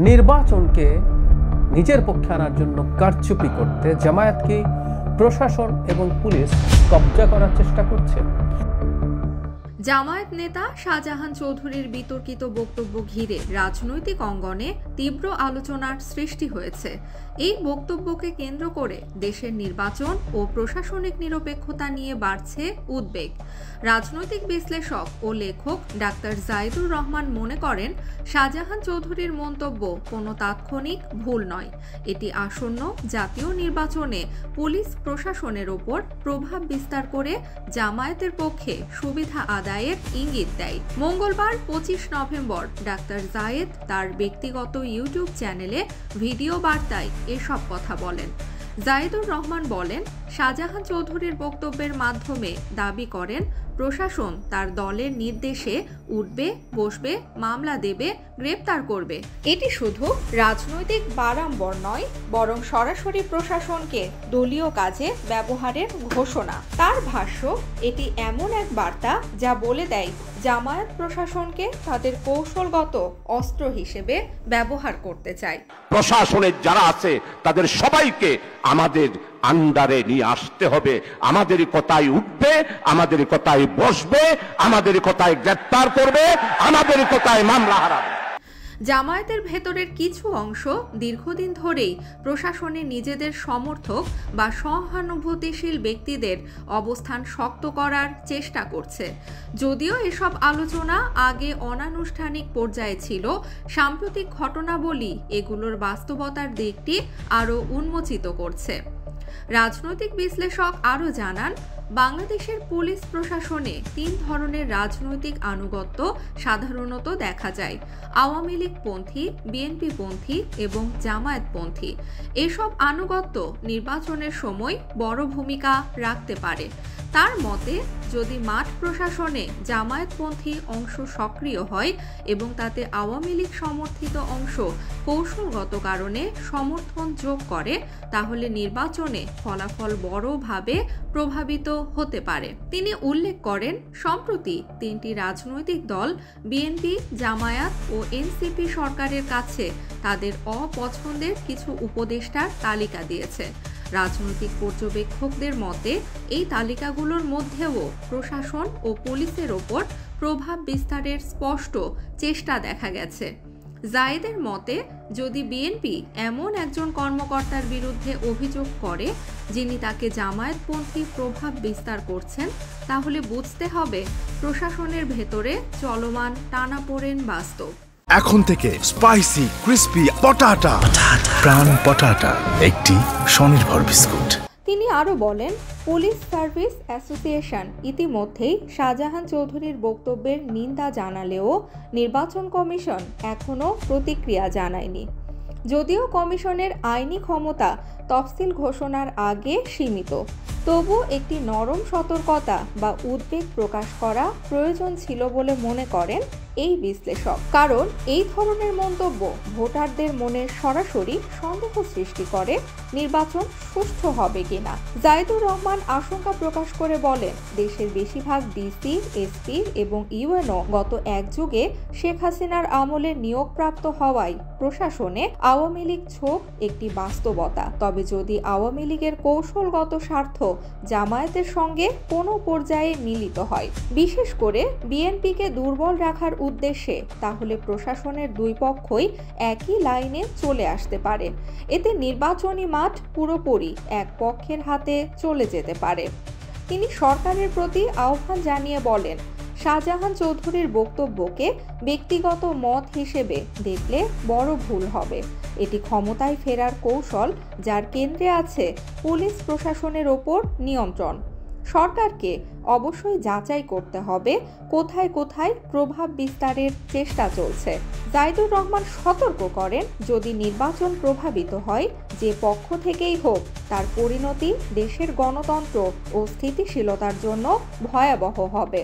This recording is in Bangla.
নির্বাচনকে নিজের পক্ষে আনার জন্য কারচুপি করতে জামায়াতকে প্রশাসন এবং পুলিশ কব্জা করার চেষ্টা করছে। জামায়াত নেতা শাহজাহান চৌধুরীর বিতর্কিত বক্তব্য ঘিরে রাজনৈতিক অঙ্গনে তীব্র আলোচনার সৃষ্টি হয়েছে। এই বক্তব্যকে কেন্দ্র করে দেশের নির্বাচন ও প্রশাসনিক নিরপেক্ষতা নিয়ে বাড়ছে উদ্বেগ। রাজনৈতিক বিশ্লেষক ও লেখক ডাক্তার জায়েদুর রহমান মনে করেন, শাহজাহান চৌধুরীর মন্তব্য কোনো তাৎক্ষণিক ভুল নয়। এটি আসন্ন জাতীয় নির্বাচনে পুলিশ প্রশাসনের ওপর প্রভাব বিস্তার করে জামায়াতের পক্ষে সুবিধা আদায়ের ইঙ্গিত দেয়। মঙ্গলবার 25 নভেম্বর ডাক্তার জায়েদ তার ব্যক্তিগত ইউটিউব চ্যানেলে ভিডিও বার্তায় এসব কথা বলেন। জায়েদুর রহমান বলেন, শাহজাহান চৌধুরীর বক্তব্যের মাধ্যমে দাবি করেন প্রশাসন তার দলের নির্দেশে উঠবে, বসবে, মামলা দেবে, গ্রেপ্তার করবে। এটি শুধু রাজনৈতিক বাড়াম্বর নয়, বরং সরাসরি প্রশাসনকে দলীয় কাজে ব্যবহারের ঘোষণা। তার ভাষ্য, এটি এমন এক বার্তা যা বলে দেয় জামায়াত প্রশাসনকে তাদের কৌশলগত অস্ত্র হিসেবে ব্যবহার করতে চায়। প্রশাসনের যারা আছে তাদের সবাইকে আমাদের আন্ডারে নিয়ে আসতে হবে। আমাদের কথায় উঠবে, আমাদের কথায় বসবে, আমাদের কথায় গ্রেপ্তার করবে, আমাদের কথায় মামলা হারাবে। জামায়াতের ভেতরের কিছু অংশ দীর্ঘদিন ধরেই প্রশাসনে নিজেদের সমর্থক বা সহানুভূতিশীল ব্যক্তিদের অবস্থান শক্ত করার চেষ্টা করছে। যদিও এসব আলোচনা আগে অনানুষ্ঠানিক পর্যায়ে ছিল, সাম্প্রতিক ঘটনাবলী এগুলোর বাস্তবতার দিকটি আরও উন্মোচিত করছে। রাজনৈতিক বিশ্লেষক আরও জানান, বাংলাদেশের পুলিশ প্রশাসনে 3 ধরনের রাজনৈতিক আনুগত্য সাধারণত দেখা যায়: আওয়ামী লীগপন্থী, বিএনপিপন্থী এবং জামায়াতপন্থী। এসব আনুগত্য নির্বাচনের সময় বড় ভূমিকা রাখতে পারে। তার মতে, যদি মাঠ প্রশাসনে জামায়াতপন্থী অংশ সক্রিয় হয় এবং তাতে আওয়ামী লীগ সমর্থিত অংশ কৌশলগত কারণে সমর্থন যোগ করে, তাহলে নির্বাচনে ফলাফল বড়ভাবে প্রভাবিত হতে পারে। তিনি উল্লেখ করেন, সম্প্রতি 3টি রাজনৈতিক দল বিএনপি, জামায়াত ও এনসিপি সরকারের কাছে তাদের অপছন্দের কিছু উপদেষ্টার তালিকা দিয়েছে। রাজনৈতিক পর্যবেক্ষকদের মতে, এই তালিকাগুলোর মধ্যেও প্রশাসন ও পুলিশের ওপর প্রভাব বিস্তারের স্পষ্ট চেষ্টা দেখা গেছে। জায়েদের মতে, যদি বিএনপি এমন একজন কর্মকর্তার বিরুদ্ধে অভিযোগ করে যিনি তাকে জামায়াতপন্থী প্রভাব বিস্তার করছেন, তাহলে বুঝতে হবে প্রশাসনের ভেতরে চলমান টানাপোড়েন বাস্তব। এখন থেকে স্পাইসি ক্রিস্পি পটাটা, প্রাণ পটাটা একটি স্বনির্ভর বিস্কুট। তিনি আরও বলেন, পুলিশ সার্ভিস অ্যাসোসিয়েশন ইতিমধ্যেই শাহজাহান চৌধুরীর বক্তব্যের নিন্দা জানালেও নির্বাচন কমিশন এখনও প্রতিক্রিয়া জানায়নি। যদিও কমিশনের আইনি ক্ষমতা তফসিল ঘোষণার আগে সীমিত, তবু একটি নরম সতর্কতা বা উদ্বেগ প্রকাশ করা প্রয়োজন ছিল বলে মনে করেন এই বিশ্লেষক। কারণ এই ধরনের মন্তব্য ভোটারদের মনে সরাসরি সন্দেহ সৃষ্টি করে নির্বাচন সুষ্ঠু হবে কিনা। জায়েদুর রহমান আশঙ্কা প্রকাশ করে বলেন, দেশের বেশিরভাগ ডিসি, এসপি এবং ইউএনও গত এক যুগে শেখ হাসিনার আমলে নিয়োগপ্রাপ্ত হওয়ায় প্রশাসনে আওয়ামী লীগ ছোপ একটি বাস্তবতা। তবে যদি আওয়ামী লীগের কৌশলগত স্বার্থ জামায়াতের সঙ্গে কোনো পর্যায়ে মিলিত হয়, বিশেষ করে বিএনপিকে দুর্বল রাখার উদ্দেশ্যে, তাহলে প্রশাসনের দুই পক্ষই একই লাইনে চলে আসতে পারে। এতে নির্বাচনী মাঠ পুরোপুরি এক পক্ষের হাতে চলে যেতে পারে। তিনি সরকারের প্রতি আহ্বান জানিয়ে বলেন, শাহজাহান চৌধুরীর বক্তব্যকে ব্যক্তিগত মত হিসেবে দেখলে বড় ভুল হবে। এটি ক্ষমতায় ফেরার কৌশল, যার কেন্দ্রে আছে পুলিশ প্রশাসনের ওপর নিয়ন্ত্রণ। সরকারকে অবশ্যই যাচাই করতে হবে কোথায় কোথায় প্রভাব বিস্তারের চেষ্টা চলছে। জায়েদুর রহমান সতর্ক করেন, যদি নির্বাচন প্রভাবিত হয়, যে পক্ষ থেকেই হোক, তার পরিণতি দেশের গণতন্ত্র ও স্থিতিশীলতার জন্য ভয়াবহ হবে।